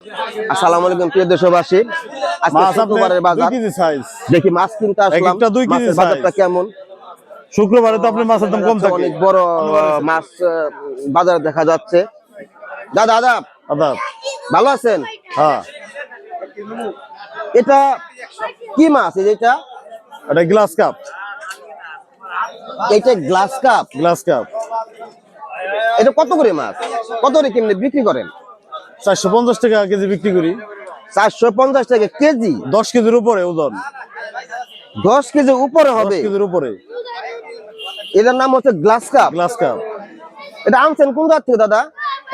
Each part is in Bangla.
আসসালামু আলাইকুম প্রিয় দেশবাসী, আজকে শুক্রবারের বাজার দেখি মাছ কিনতে আসলাম। মাছের বাজারটা কেমন? শুক্রবারে তো আপনার মাছের দাম কম থাকে, অনেক বড় মাছ বাজারে দেখা যাচ্ছে। দাদা আদাব, ভালো আছেন? হ্যাঁ। এটা কি মাছ? এটা গ্লাস কাপ। এটা গ্লাস কাপ। গ্লাস কাপ এটা কত করে মাছ? কত করে কিনলে বিক্রি করেন? 450 টাকা কেজি বিক্রি করি। 450 টাকা কেজি? 10 কেজির উপরে ওজন। 10 কেজির উপরে হবে? 10 কেজির উপরে। এটার নাম হচ্ছে গ্লাস কাপ। Glass cup. এটা আনছেন কোন জায়গা থেকে দাদা?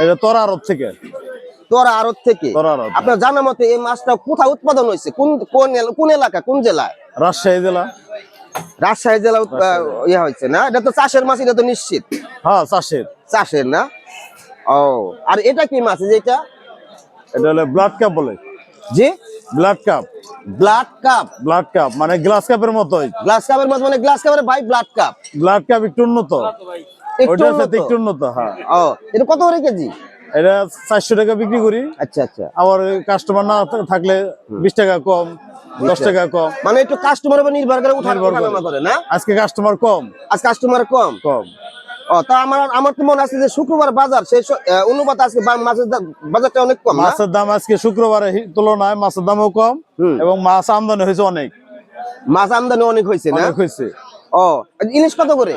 এটা তোরা আড়ত থেকে। তোরা আড়ত থেকে। তোরা-আড়ত। আপনার জানা মতে এই মাছটা কোথায় উৎপাদন হয়েছে? কোন এলাকা, কোন জেলায়? রাজশাহী জেলা। রাজশাহী জেলা ইয়ে হয়েছে না? এটা তো চাষের মাছ, এটা তো নিশ্চিত। হ্যাঁ, চাষের না? ও, আর এটা কি মাছ? এটা হলো ব্লাড কাপ বলে। জি, blood cup. Blood cup. Blood cup মানে গ্লাস কাপের মতোই। গ্লাস কাপের মতো মানে গ্লাস কাপের ভাই ব্লাড কাপ। ব্লাড কাপ একটু উন্নত। ওইটার সাথে একটু উন্নত। হ্যাঁ। ও, এটা কত করে কেজি? এটা 400 টাকা বিক্রি করি। আচ্ছা আচ্ছা। আবার কাস্টমার না থাকলে 20 টাকা কম, 10 টাকা কম। মানে একটু কাস্টমারের উপর নির্ভর করে উঠানামা করে না? আজকে কাস্টমার কম। আজ কাস্টমার কম। ও, তা আমার তো মনে আছে যে শুক্রবার বাজার সেই অনুপাতে আজকে মাছের বাজারটা অনেক কম। মাছের দাম আজকে শুক্রবারের তুলনায় মাছের দামও কম এবং মাছ আমদানি হয়েছে অনেক। মাছ আমদানি অনেক হয়েছে না? হয়েছে। ও, ইলিশ কত করে?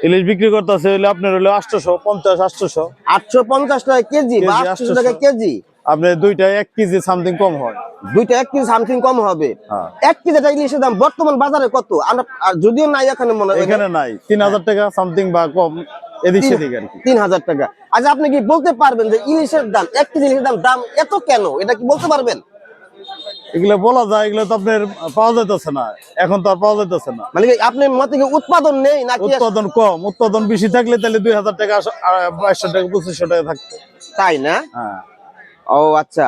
ইলিশ বিক্রি করতেছে আপনার হলো 850, 800। 850 টাকা কেজি বা 800 টাকা কেজি? আপনার দুইটা 1 কেজি সামথিং কম হয়। দুইটা 1 কেজি সামথিং কম হবে। 1 কেজি ইলিশের দাম বর্তমান বাজারে কত? আমরা যদিও নাই এখানে, মনে হয় এখানে নাই, 3000 টাকা সামথিং বা কম, এদিক সেদিক আর কি। 3000 টাকা। আচ্ছা, আপনি কি বলতে পারবেন যে ইলিশের দাম, 1 কেজি ইলিশের দাম এত কেন? এটা কি বলতে পারবেন? এগুলো বলা যায়, এগুলো তো আপনার পাওয়া যাইতেছে না, এখন তো আর পাওয়া যাইতেছে না। মানে আপনার মতে কি উৎপাদন নেই নাকি? উৎপাদন কম। উৎপাদন বেশি থাকলে তাহলে 2000 টাকা, 2200 টাকা, 2500 টাকা থাকতো। তাই না? হ্যাঁ। ও আচ্ছা,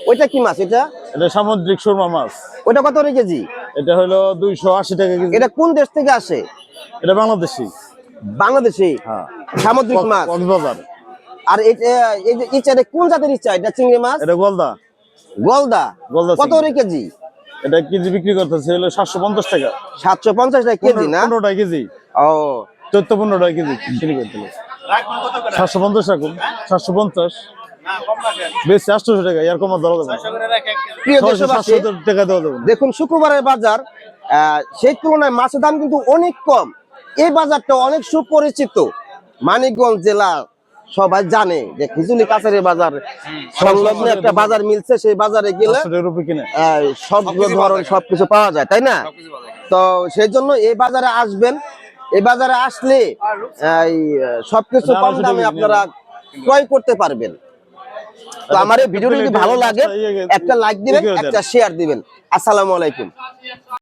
ওইটা কি মাছ? এটা সামুদ্রিক সুরমা মাছ। ওইটা কত করে কেজি? এটা হলো 280 টাকা কেজি। এটা কোন দেশ থেকে আসে? এটা বাংলাদেশি। বাংলাদেশি? হ্যাঁ। সামুদ্রিক মাছ। কক্সবাজার। আর এই যে ইচা, কোন জাতের ইচা? এটা চিংড়ি মাছ? এটা গলদা। গলদা কত করে কেজি? এটা কেজি বিক্রি করতেছে হলো 750 টাকা। 750 টাকা কেজি না? 15 টাকা কেজি। ও, 14-15 টাকা কেজি বিক্রি করতে। 750 রাখুন। 750 বেশি 800 টাকা, এর কম দেওয়া যাবে না। প্রিয় দেশবাসী, টাকা দেওয়া যাবে না। দেখুন শুক্রবারের বাজার, সেই তুলনায় মাছের দাম কিন্তু অনেক কম। এই বাজারটা অনেক সুপরিচিত, মানিকগঞ্জ জেলা সবাই জানে যে খিচুলি কাছারি বাজার সংলগ্ন একটা বাজার মিলছে। সেই বাজারে গেলে সব ধরনের সবকিছু পাওয়া যায়, তাই না? তো সেই জন্য এই বাজারে আসবেন। এই বাজারে আসলে সবকিছু কম দামে আপনারা ক্রয় করতে পারবেন। তো আমার এই ভিডিওটি যদি ভালো লাগে একটা লাইক দিবেন, একটা শেয়ার দিবেন। আসসালামু আলাইকুম।